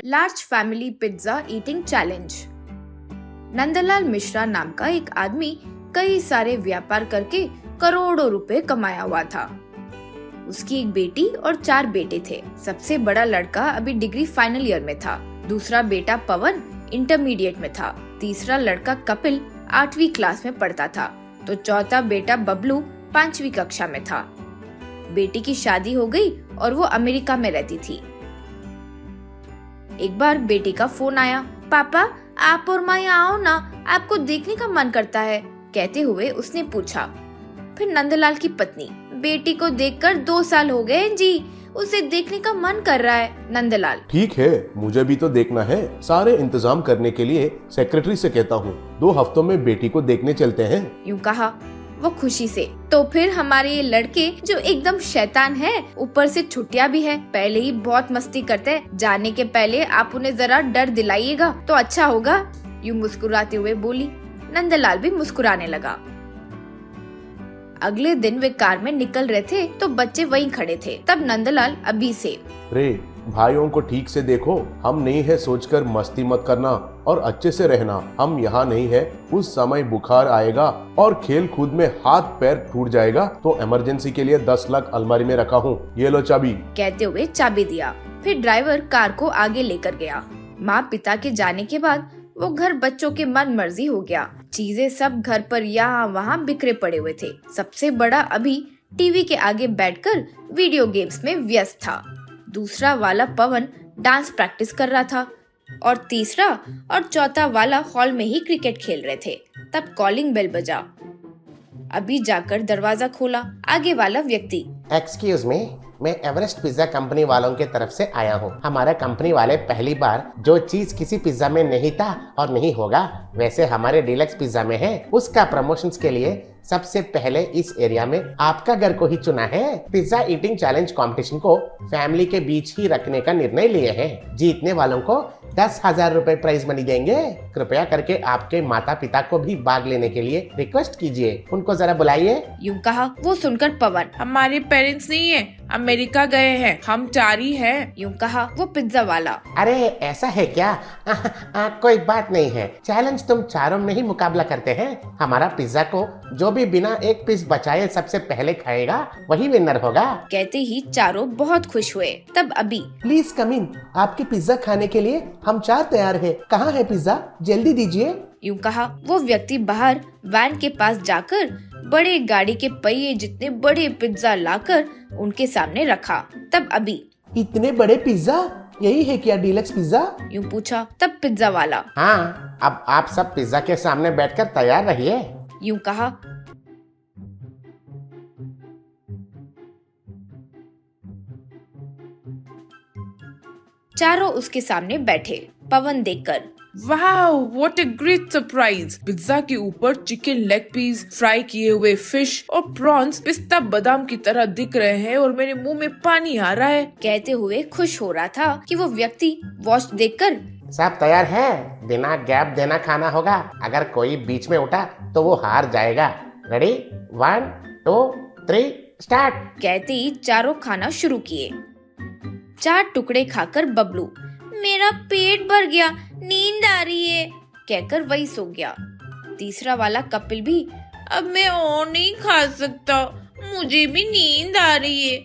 Large family pizza eating challenge. Nandlal Mishra नाम का एक आदमी कई सारे व्यापार करके करोड़ों रुपए कमाया हुआ था। उसकी एक बेटी और 4 बेटे थे। सबसे बड़ा लड़का अभी डिग्री फाइनल ईयर में था। दूसरा बेटा पवन इंटरमीडिएट में था। तीसरा लड़का कपिल 8वीं क्लास में पढ़ता था, तो चौथा बेटा बबलू 5वीं कक्षा में था। बेटी की शादी हो गई और वो अमेरिका में रहती थी। एक बार बेटी का फोन आया, पापा आप और माँ यहाँ आओ ना, आपको देखने का मन करता है, कहते हुए उसने पूछा। फिर नंदलाल की पत्नी, बेटी को देखकर 2 साल हो गए जी, उसे देखने का मन कर रहा है। नंदलाल, ठीक है, मुझे भी तो देखना है। सारे इंतजाम करने के लिए सेक्रेटरी से कहता हूँ, 2 हफ्तों में बेटी को देखने चलते हैं। यूँ कहा वो खुशी से। तो फिर हमारे ये लड़के जो एकदम शैतान है, ऊपर से छुट्टियां भी है, पहले ही बहुत मस्ती करते हैं। जाने के पहले आप उन्हें जरा डर दिलाइएगा तो अच्छा होगा, यूँ मुस्कुराते हुए बोली। नंदलाल भी मुस्कुराने लगा। अगले दिन वे कार में निकल रहे थे तो बच्चे वहीं खड़े थे। तब नंदलाल अभी से, रे भाइयों को ठीक से देखो, हम नहीं है सोचकर मस्ती मत करना और अच्छे से रहना। हम यहाँ नहीं है, उस समय बुखार आएगा और खेल कूद में हाथ पैर टूट जाएगा तो इमरजेंसी के लिए 10 लाख अलमारी में रखा हूँ, ये लो चाबी, कहते हुए चाबी दिया। फिर ड्राइवर कार को आगे लेकर गया। माँ पिता के जाने के बाद वो घर बच्चों के मन मर्जी हो गया। चीजें सब घर पर यहाँ वहाँ बिखरे पड़े हुए थे। सबसे बड़ा अभी टीवी के आगे बैठकर वीडियो गेम्स में व्यस्त था। दूसरा वाला पवन डांस प्रैक्टिस कर रहा था और तीसरा और चौथा वाला हॉल में ही क्रिकेट खेल रहे थे। तब कॉलिंग बेल बजा। अभी जाकर दरवाजा खोला। आगे वाला व्यक्ति, एक्सक्यूज मी, मैं एवरेस्ट पिज्जा कंपनी वालों के तरफ से आया हूँ। हमारे कंपनी वाले पहली बार जो चीज किसी पिज्जा में नहीं था और नहीं होगा वैसे हमारे डीलक्स पिज्जा में है, उसका प्रमोशंस के लिए सबसे पहले इस एरिया में आपका घर को ही चुना है। पिज्जा ईटिंग चैलेंज कंपटीशन को फैमिली के बीच ही रखने का निर्णय लिए हैं। जीतने वालों को 10,000 रुपए प्राइज मनी देंगे। कृपया करके आपके माता पिता को भी भाग लेने के लिए रिक्वेस्ट कीजिए, उनको जरा बुलाइए। यूँ कहा। वो सुनकर पवन, हमारे पेरेंट्स नहीं है, अमेरिका गए हैं, हम 4 ही हैं। यूँ कहा। वो पिज्जा वाला, अरे ऐसा है क्या? कोई बात नहीं है, चैलेंज तुम चारों में ही मुकाबला करते हैं। हमारा पिज्जा को जो भी बिना एक पीस बचाए सबसे पहले खाएगा वही विनर होगा। कहते ही चारों बहुत खुश हुए। तब अभी, प्लीज कम इन, आपके पिज्जा खाने के लिए हम 4 तैयार हैं। कहाँ है पिज्जा, जल्दी दीजिए। यूँ कहा। वो व्यक्ति बाहर वैन के पास जाकर बड़े गाड़ी के पहिए जितने बड़े पिज्जा लाकर उनके सामने रखा। तब अभी, इतने बड़े पिज्जा, यही है क्या डीलक्स पिज्जा? यूँ पूछा। तब पिज्जा वाला, हाँ, अब आप सब पिज्जा के सामने बैठकर तैयार रहिए। यूँ कहा। चारों उसके सामने बैठे। पवन देखकर, wow, what a great surprise. Pizza के ऊपर चिकन लेग पीस, फ्राई किए हुए फिश और प्रॉन्स पिस्ता बादाम की तरह दिख रहे हैं और मेरे मुंह में पानी आ रहा है, कहते हुए खुश हो रहा था कि वो व्यक्ति वॉच देखकर, सब तैयार है, बिना गैप देना खाना होगा। अगर कोई बीच में उठा तो वो हार जाएगा। रेडी, 1 2 3 स्टार्ट, कहते ही चारों खाना शुरू किए। 4 टुकड़े खाकर बबलू, मेरा पेट भर गया, नींद आ रही है, कहकर वही सो गया। तीसरा वाला कपिल भी, अब मैं और नहीं खा सकता, मुझे भी नींद आ रही है,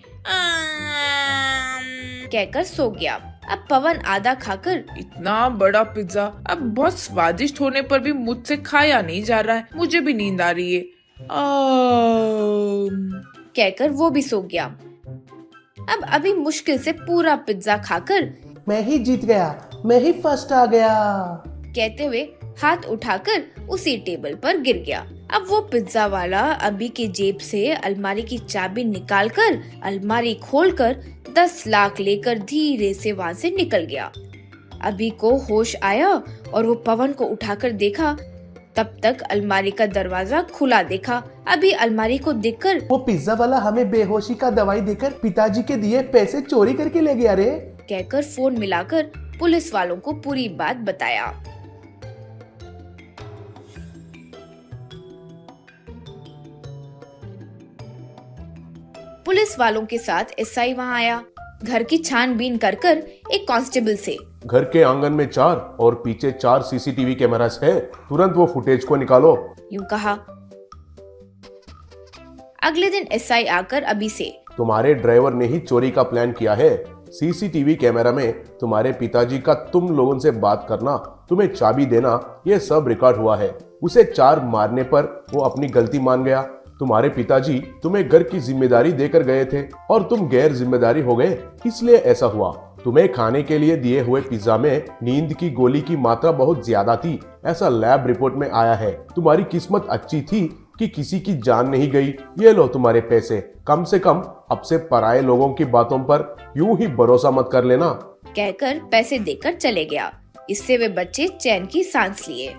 कहकर सो गया। अब पवन आधा खाकर, इतना बड़ा पिज्जा अब बहुत स्वादिष्ट होने पर भी मुझसे खाया नहीं जा रहा है, मुझे भी नींद आ रही है, कहकर वो भी सो गया। अब अभी मुश्किल से पूरा पिज्जा खाकर, मैं ही जीत गया, मैं ही फर्स्ट आ गया, कहते हुए हाथ उठाकर उसी टेबल पर गिर गया। अब वो पिज्जा वाला अभी की जेब से अलमारी की चाबी निकालकर अलमारी खोलकर 10 लाख लेकर धीरे से वहाँ से निकल गया। अभी को होश आया और वो पवन को उठाकर देखा। तब तक अलमारी का दरवाजा खुला देखा। अभी अलमारी को देखकर, वो पिज्जा वाला हमें बेहोशी का दवाई देकर पिताजी के दिए पैसे चोरी करके ले गया रे, कहकर फोन मिलाकर पुलिस वालों को पूरी बात बताया। पुलिस वालों के साथ एसआई वहां आया। घर की छानबीन कर कर एक कांस्टेबल से। घर के आंगन में 4 और पीछे 4 सीसीटीवी कैमरास है, तुरंत वो फुटेज को निकालो। यूं कहा। अगले दिन एसआई आकर अभी से। तुम्हारे ड्राइवर ने ही चोरी का प्लान किया है। सीसीटीवी कैमरा में तुम्हारे पिताजी का तुम लोगों से बात करना, तुम्हें चाबी देना, ये सब रिकॉर्ड हुआ है। उसे 4 मारने पर वो अपनी गलती मान गया। तुम्हारे पिताजी तुम्हें घर की जिम्मेदारी देकर गए थे और तुम गैर जिम्मेदारी हो गए, इसलिए ऐसा हुआ। तुम्हें खाने के लिए दिए हुए पिज्जा में नींद की गोली की मात्रा बहुत ज्यादा थी, ऐसा लैब रिपोर्ट में आया है। तुम्हारी किस्मत अच्छी थी कि किसी की जान नहीं गई। ये लो तुम्हारे पैसे, कम से कम अब से पराये लोगों की बातों पर यूं ही भरोसा मत कर लेना। कहकर पैसे देकर चले गया। इससे वे बच्चे चैन की सांस लिए।